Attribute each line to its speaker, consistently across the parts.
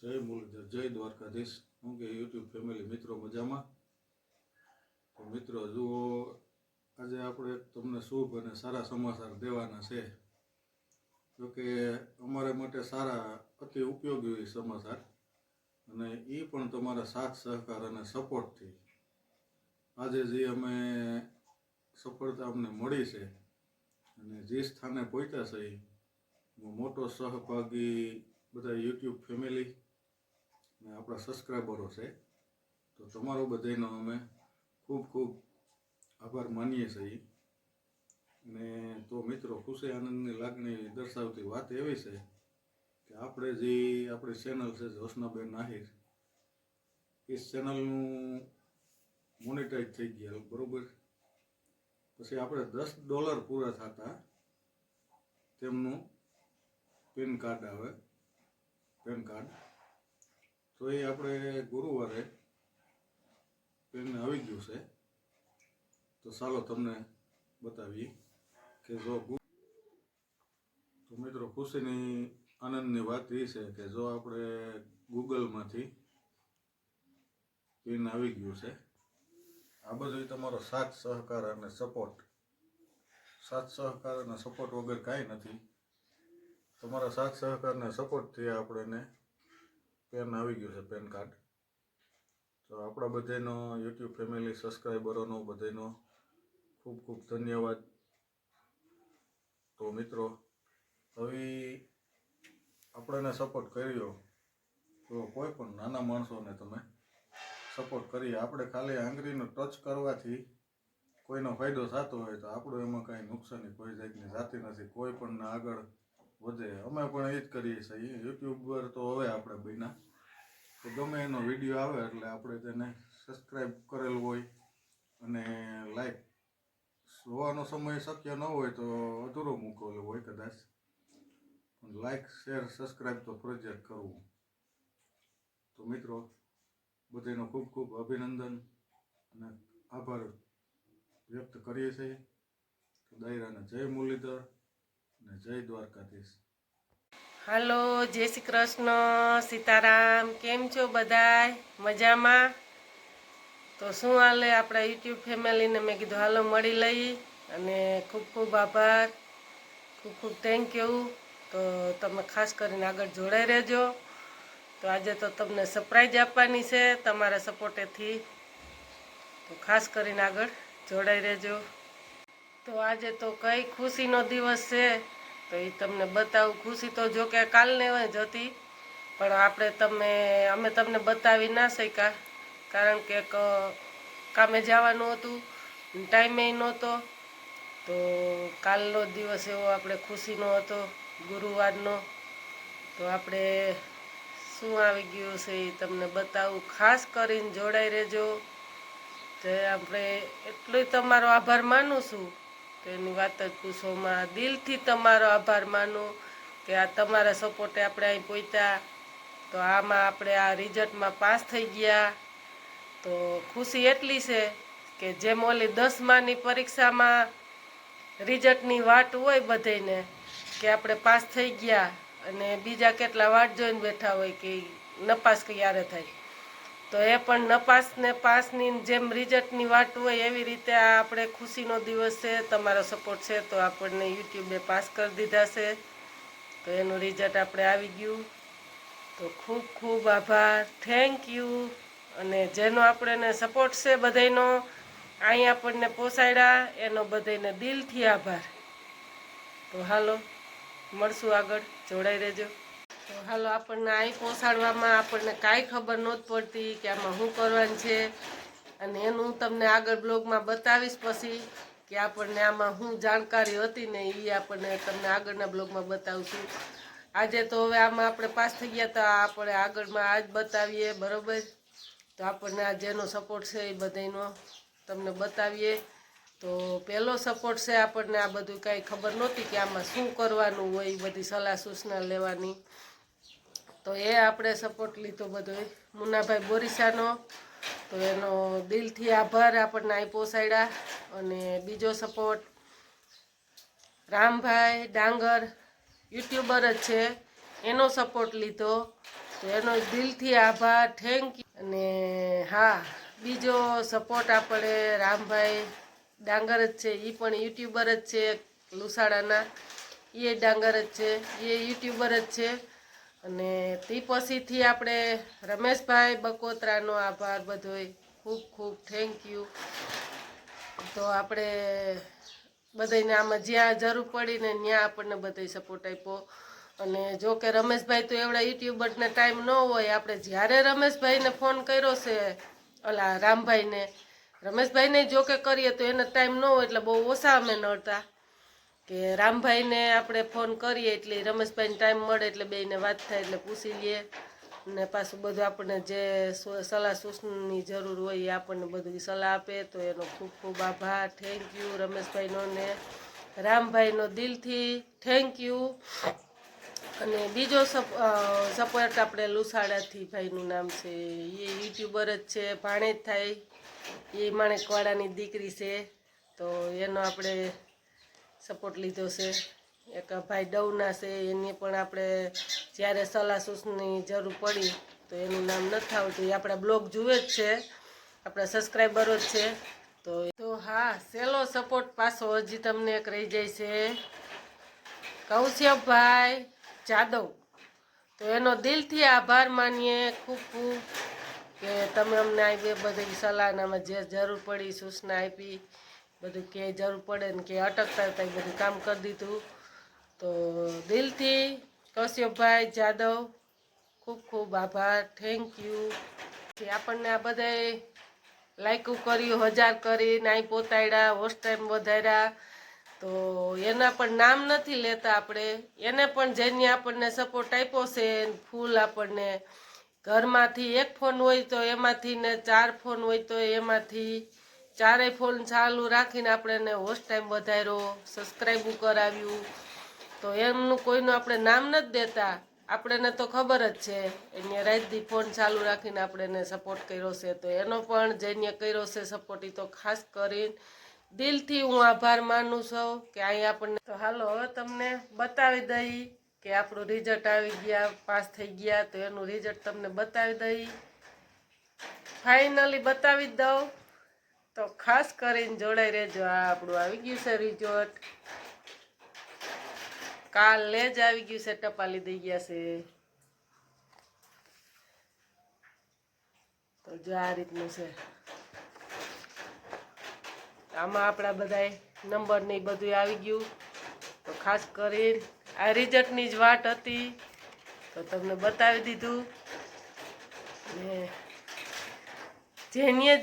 Speaker 1: જય મુરલીધર, જય દ્વારકાધીશ. હું કે યુટ્યુબ ફેમિલી મિત્રો મજામાં? તો મિત્રો જુઓ, આજે આપણે તમને શુભ અને સારા સમાચાર દેવાના છે. જોકે અમારા માટે સારા, અતિ ઉપયોગી સમાચાર, અને એ પણ તમારા સાથ સહકાર અને સપોર્ટથી આજે જે અમે સફળતા અમને મળી છે અને જે સ્થાને પહોંચ્યા છે એમાં મોટો સહભાગી બધા યુટ્યુબ ફેમિલી ને આપણા સબસ્ક્રાઈબરો છે. તો તમારો બધાનો અમે ખૂબ ખૂબ આભાર માનીએ છીએ. ને તો મિત્રો, ખુશી આનંદની લાગણી દર્શાવતી વાત એવી છે કે આપણે જે આપણી ચેનલ છે જોશનાબેન આહિર, એ ચેનલનું મોનેટાઈઝ થઈ ગયા, બરાબર. પછી આપણે $10 પૂરા થતા તેમનું પેન કાર્ડ આવે, પેન કાર્ડ, તો એ આપણે ગુરુવારે પેન આવી ગયું છે. તો ચાલો તમને બતાવીએ કે જો તો મિત્રો, ખુશીની આનંદની વાત એ છે કે જો આપણે ગૂગલમાંથી પેન આવી ગયું છે. આ બધું તમારો સાથ સહકાર અને સપોર્ટ, સાથ સહકાર અને સપોર્ટ વગર કાંઈ નથી. તમારા સાથ સહકાર અને સપોર્ટથી આપણને પેન આવી ગયું છે, પેન કાર્ડ. તો આપણા બધાનો યુટ્યુબ ફેમિલી સબસ્ક્રાઈબરોનો બધાનો ખૂબ ખૂબ ધન્યવાદ. તો મિત્રો, હવે આપણને સપોર્ટ કર્યો તો કોઈ પણ નાના માણસોને તમે સપોર્ટ કરીએ. આપણે ખાલી આંગળીનો ટચ કરવાથી કોઈનો ફાયદો થતો હોય તો આપણું એમાં કાંઈ નુકસાની કોઈ જાતની જાતી નથી. કોઈ પણ આગળ વધે, અમે પણ એ જ કરીએ છીએ. યુટ્યુબર તો હવે આપણે બન્યા, તો ગમે એનો વિડીયો આવે એટલે આપણે તેને સબસ્ક્રાઈબ કરેલું હોય અને લાઈક જોવાનો સમય શક્ય ન હોય તો અધૂરો મૂકેલું હોય કદાચ, પણ લાઈક શેર સબસ્ક્રાઈબ તો ફરજિયાત કરવું. તો મિત્રો, બધાનો ખૂબ ખૂબ અભિનંદન અને આભાર વ્યક્ત કરીએ છીએ. તો દાયરાને જય મુરલીધર અને જય દ્વારકાધીશ.
Speaker 2: હાલો, જય શ્રી કૃષ્ણ, સીતારામ. કેમ છો બધાય? મજામાં? તો શું હાલે આપણા યુટ્યુબ ફેમિલીને? મેં કીધું હાલો મળી લઈ, અને ખૂબ ખૂબ આભાર, ખૂબ ખૂબ થેન્ક યુ. તો તમે ખાસ કરીને આગળ જોડાઈ રહેજો. તો આજે તો તમને સરપ્રાઈઝ આપવાની છે તમારા સપોર્ટેથી, તો ખાસ કરીને આગળ જોડાઈ રહેજો. તો આજે તો કઈ ખુશીનો દિવસ છે તો એ તમને બતાવું. ખુશી તો જો કે કાલને જ હતી, પણ અમે તમને બતાવી ના શક્યા, કારણ કે કામે જવાનું હતું, ટાઈમે નહોતો. તો કાલનો દિવસ એવો આપણે ખુશીનો હતો, ગુરુવારનો. તો આપણે શું આવી ગયું છે એ તમને બતાવું. ખાસ કરીને જોડાઈ રહેજો. તો આપણે એટલું તમારો આભાર માનું છું તો એની વાત જ પૂછોમાં. દિલથી તમારો આભાર માનું કે આ તમારા સપોર્ટે આપણે અહીં પહોંચ્યા. તો આમાં આપણે આ રિઝલ્ટમાં પાસ થઈ ગયા. તો ખુશી એટલી છે કે જેમ ઓલી 10માની પરીક્ષામાં રિઝલ્ટની વાટ હોય બધાને કે આપણે પાસ થઈ ગયા, અને બીજા કેટલા વાટ જોઈને બેઠા હોય કે નપાસ ક્યારે થાય. તો એ પણ નપાસ ને પાસની જેમ રિઝલ્ટની વાટ હોય એવી રીતે આ આપણે ખુશીનો દિવસ છે. તમારો સપોર્ટ છે તો આપણને યુટ્યુબે પાસ કરી દીધા છે. તો એનું રિઝલ્ટ આપણે આવી ગયું. તો ખૂબ ખૂબ આભાર, થેન્ક યુ. અને જેનો આપણને સપોર્ટ છે બધાનો, અહીં આપણને પહોંચાડ્યા, એનો બધાને દિલથી આભાર. તો હાલો મળશું આગળ, જોડાઈ રહેજો. તો હાલો, આપણને અહીં પહોંચાડવામાં આપણને કાંઈ ખબર નહોતી પડતી કે આમાં શું કરવાનું છે, અને એનું હું તમને આગળ બ્લોગમાં બતાવીશ પછી કે આપણને આમાં શું જાણકારી હતી ને એ આપણને તમને આગળના બ્લોગમાં બતાવું છું. આજે તો હવે આમાં આપણે પાસ થઈ ગયા, તો આપણે આગળમાં આ જ બતાવીએ, બરાબર. તો આપણને આ જેનો સપોર્ટ છે એ બધાનો તમને બતાવીએ. તો પહેલો સપોર્ટ છે આપણને આ બધું કાંઈ ખબર નહોતી કે આમાં શું કરવાનું હોય, એ બધી સલાહ સૂચના લેવાની. તો એ આપણે સપોર્ટ લીધો બધો મુન્નાભાઈ બોરીસાનો. તો એનો દિલથી આભાર, આપણને અહીં પહોંચાડ્યા. અને બીજો સપોર્ટ રામભાઈ ડાંગર, યુટ્યુબર જ છે, એનો સપોર્ટ લીધો. તો એનો દિલથી આભાર, થેન્ક યુ. અને હા, બીજો સપોર્ટ આપણે રામભાઈ ડાંગર જ છે, એ પણ યુટ્યુબર જ છે લુસાડાના, એ ડાંગર જ છે, એ યુટ્યુબર જ છે. અને તે પછીથી આપણે રમેશભાઈ બકોત્રાનો આભાર બધોય, ખૂબ ખૂબ થેન્ક યુ. તો આપણે બધાને આમાં જ્યાં જરૂર પડી ને ત્યાં આપણને બધે સપોર્ટ આપ્યો. અને જો કે રમેશભાઈ તો એવડા યુટ્યુબરને ટાઈમ ન હોય, આપણે જ્યારે રમેશભાઈને ફોન કર્યો છે ઓલા રામભાઈને, રમેશભાઈને જો કે કરીએ તો એને ટાઈમ ન હોય એટલે બહુ ઓછા અમે નડતા, કે રામભાઈને આપણે ફોન કરીએ એટલે રમેશભાઈને ટાઈમ મળે એટલે બેયને વાત થાય એટલે પૂછી લઈએ. ને પાછું બધું આપણને જે સલાહ સૂચનાની જરૂર હોય એ આપણને બધું સલાહ આપે. તો એનો ખૂબ ખૂબ આભાર, થેન્ક યુ રમેશભાઈનો ને રામભાઈનો દિલથી થેન્ક યુ. અને બીજો સપોર્ટ આપણે લુસાડાથી ભાઈનું નામ છે, એ યુટ્યુબર જ છે, ભાણેજ થાય, એ માણેકવાડાની દીકરી છે. તો એનો આપણે સપોર્ટ લીધો છે. એક ભાઈ ડવના છે, એની પણ આપણે જ્યારે સલાહ સૂચનાની જરૂર પડી તો એનું નામ નથી આવતું, એ આપણા બ્લોગ જુએ જ છે, આપણા સબસ્ક્રાઈબરો જ છે. તો હા, સેલો સપોર્ટ પાછો હજી તમને એક રહી જાય છે, કૌશિકભાઈ જાદવ. તો એનો દિલથી આભાર માનીએ ખૂબ ખૂબ, કે તમે અમને આવી બધી સલાહનામાં જે જરૂર પડી સૂચના આપી, બધું કે જરૂર પડે ને કે અટકતા હતા એ બધું કામ કરી દીધું. તો દિલથી કૌશિકભાઈ જાદવ ખૂબ ખૂબ આભાર, થેન્ક યુ. આપણને આ બધાય લાઈકું કર્યું, 1000 કરીને અહીં પહોંચાડ્યા, વોચ ટાઈમ વધાર્યા. તો એના પણ નામ નથી લેતા આપણે, એને પણ જેની આપણને સપોર્ટ આપ્યો છે, ફૂલ આપણને ઘરમાંથી એક ફોન હોય તો એમાંથી ને 4 ફોન હોય તો એમાંથી 4 ફોન ચાલુ રાખીને આપણે એને વોચ ટાઈમ વધાર્યો, સબસ્ક્રાઈબ કરાવ્યું. તો એમનું કોઈનું આપણે નામ નથી દેતા, આપણને તો ખબર જ છે એને રાતથી ફોન ચાલુ રાખીને આપણે એને સપોર્ટ કર્યો છે. તો એનો પણ જેને કર્યો છે સપોર્ટ, એ તો ખાસ કરીને દિલથી હું આભાર માનું છું કે અહીં આપણને. તો હાલો હવે તમને બતાવી દઈ કે આપણું રિઝલ્ટ આવી ગયા, પાસ થઈ ગયા. તો એનું રિઝલ્ટ તમને બતાવી દઈ, ફાઇનલી બતાવી જ દઉં. તો ખાસ કરીને જોડાઈ રહેજો. આ આપણું આવી ગયું છે રિઝલ્ટ, કાલે જ આવી ગયું છે, ટપાલી દઈ ગયા છે. તો જો આ રીતનું છે, આમાં આપણા બધા નંબર ને બધું આવી ગયું. તો ખાસ કરીને આ રિઝલ્ટની જ વાટ હતી, તો તમને બતાવી દીધું. ને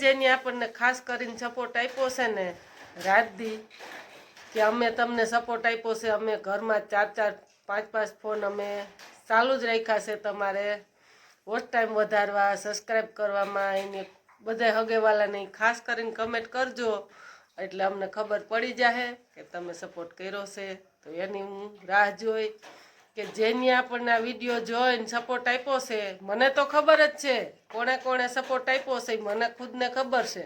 Speaker 2: જેની આપણને ખાસ કરીને સપોર્ટ આપ્યો છે ને રાતથી, કે અમે તમને સપોર્ટ આપ્યો છે, અમે ઘરમાં 4-4, 5-5 ફોન અમે ચાલુ જ રાખ્યા છે તમારે વોચ ટાઈમ વધારવા, સબસ્ક્રાઈબ કરવામાં. એને બધા હગેવાલાને ખાસ કરીને કમેન્ટ કરજો એટલે અમને ખબર પડી જાય કે તમે સપોર્ટ કર્યો છે. તો એની હું રાહ જોઈ કે જેની આપણને આ વિડીયો જોઈને સપોર્ટ આપ્યો છે, મને તો ખબર જ છે કોણે કોણે સપોર્ટ આપ્યો છે, મને ખુદને ખબર છે.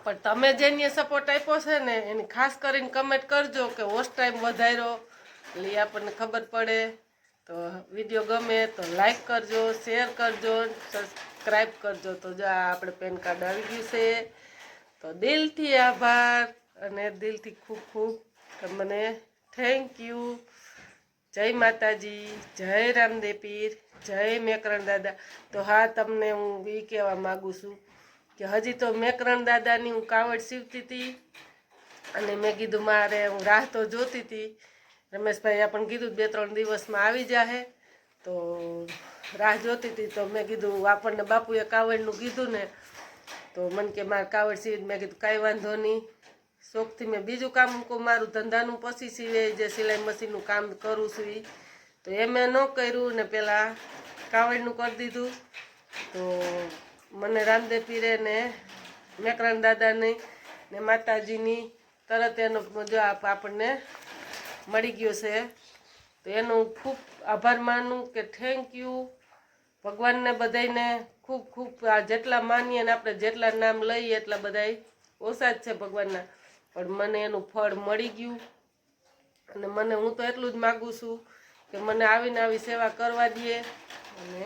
Speaker 2: પણ તમે જેને સપોર્ટ આપ્યો છે ને એની ખાસ કરીને કમેન્ટ કરજો કે વોચ ટાઈમ વધાર્યો, એટલે આપણને ખબર પડે. તો વિડીયો ગમે તો લાઈક કરજો, શેર કરજો, સબસ્ક્રાઈબ કરજો. તો જો આપણે પેન કાર્ડ આવી ગયું છે. તો દિલથી આભાર અને દિલથી ખૂબ ખૂબ તમને થેન્ક યુ. જય માતાજી, જય રામદેવ પીર, જય મેકરણ દાદા. તો હા, તમને હું એ કહેવા માગું છું કે હજી તો મેકરણ દાદાની હું કાવડ સીવતી હતી, અને મેં કીધું મારે હું રાહ તો જોતી હતી. રમેશભાઈ આપણને કીધું 2-3 દિવસમાં આવી જાહે, તો રાહ જોતી હતી. તો મેં કીધું આપણને બાપુએ કાવડનું કીધું ને, તો મને કે મારે કાવડ સીવી. મેં કીધું કાંઈ વાંધો નહીં, શોખથી મેં બીજું કામ મારું ધંધાનું પછી સીવે, જે સિલાઈ મશીનનું કામ કરું છું એ. તો એ મેં ન કર્યું ને પહેલાં કાવડનું કરી દીધું. તો મને રામદેવ પીરે ને મેકરણ દાદાની ને માતાજીની તરત એનો જો આપણને મળી ગયો છે. તો એનો હું ખૂબ આભાર માનું કે થેન્ક યુ. ભગવાનને બધાને ખૂબ ખૂબ જેટલા માનીએ ને આપણે જેટલા નામ લઈએ એટલા બધાય ઓછા જ છે ભગવાનના, પણ મને એનું ફળ મળી ગયું. અને મને હું તો એટલું જ માગું છું કે મને આવીને આવી સેવા કરવા દઈએ, અને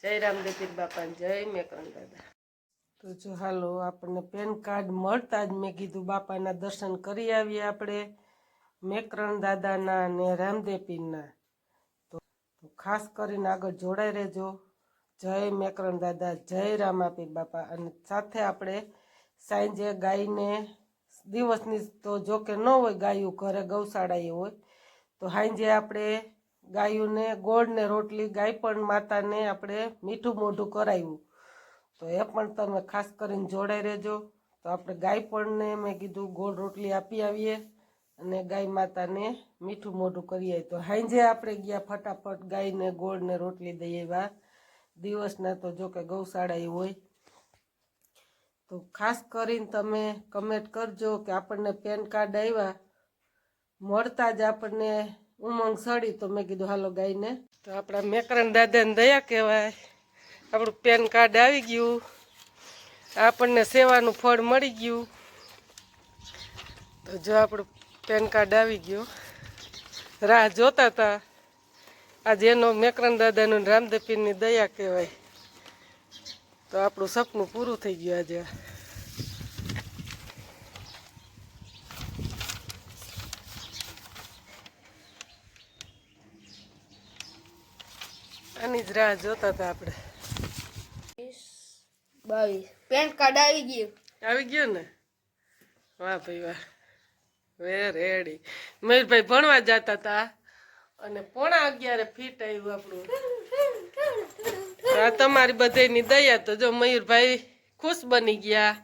Speaker 2: જય રામદેવ પીર બાપાને જય મેકરણ દાદા. તો જો હાલો આપણને પેન કાર્ડ મળતા જ મેં કીધું બાપાના દર્શન કરી આવીએ આપણે મેકરણ દાદાના અને રામદેવ પીરના. તો ખાસ કરીને આગળ જોડાઈ રહેજો. જય મેકરણ દાદા, જય રામાપીર બાપા. અને સાથે આપણે સાંજે ગાયને દિવસની તો જોકે ન હોય, ગાયું ઘરે ગૌશાળા એ હોય, તો સાંજે આપણે ગાયુંને ગોળ ને રોટલી, ગાય પણ માતાને આપણે મીઠું મોઢું કરાવ્યું, તો એ પણ તમે ખાસ કરીને જોડાઈ રહેજો. તો આપણે ગાય પણને મેં કીધું ગોળ રોટલી આપી આવીએ અને ગાય માતાને મીઠું મોઢું કરીએ. તો સાંજે આપણે ગયા ફટાફટ ગાયને ગોળ ને રોટલી દઈ આવ્યા. દિવસના તો જો કે ગૌશાળા હોય. તો ખાસ કરીને તમે કમેન્ટ કરજો કે આપણને પેન કાર્ડ આવ્યા મળતા જ આપણને ઉમંગ સડી. તો મેં કીધું હાલો ગાયને, તો આપણા મેકરણ દાદાને દયા કહેવાય, આપણું પેન કાર્ડ આવી ગયું, આપણને સેવાનું ફળ મળી ગયું. તો જો આપણું પેન કાર્ડ આવી ગયું, રાહ જોતા હતા. આજે એનો મેકરણ દાદાનું રામદેવ પીરની દયા કહેવાય. તો આપણું સપનું પૂરું થઈ ગયું આજે. આની જ રાહ જોતા હતા આપણે.
Speaker 3: 22 પેન કાર્ડ આવી ગયું.
Speaker 2: આવી ગયું ને? વાહ ભાઈ વાહ, વે રેડી. મયુરભાઈ ભણવા જતા હતા અને 11:30 ફીટ આવ્યું આપણું. આ તમારી બધાની દયા. તો જો મયુરભાઈ ખુશ બની ગયા.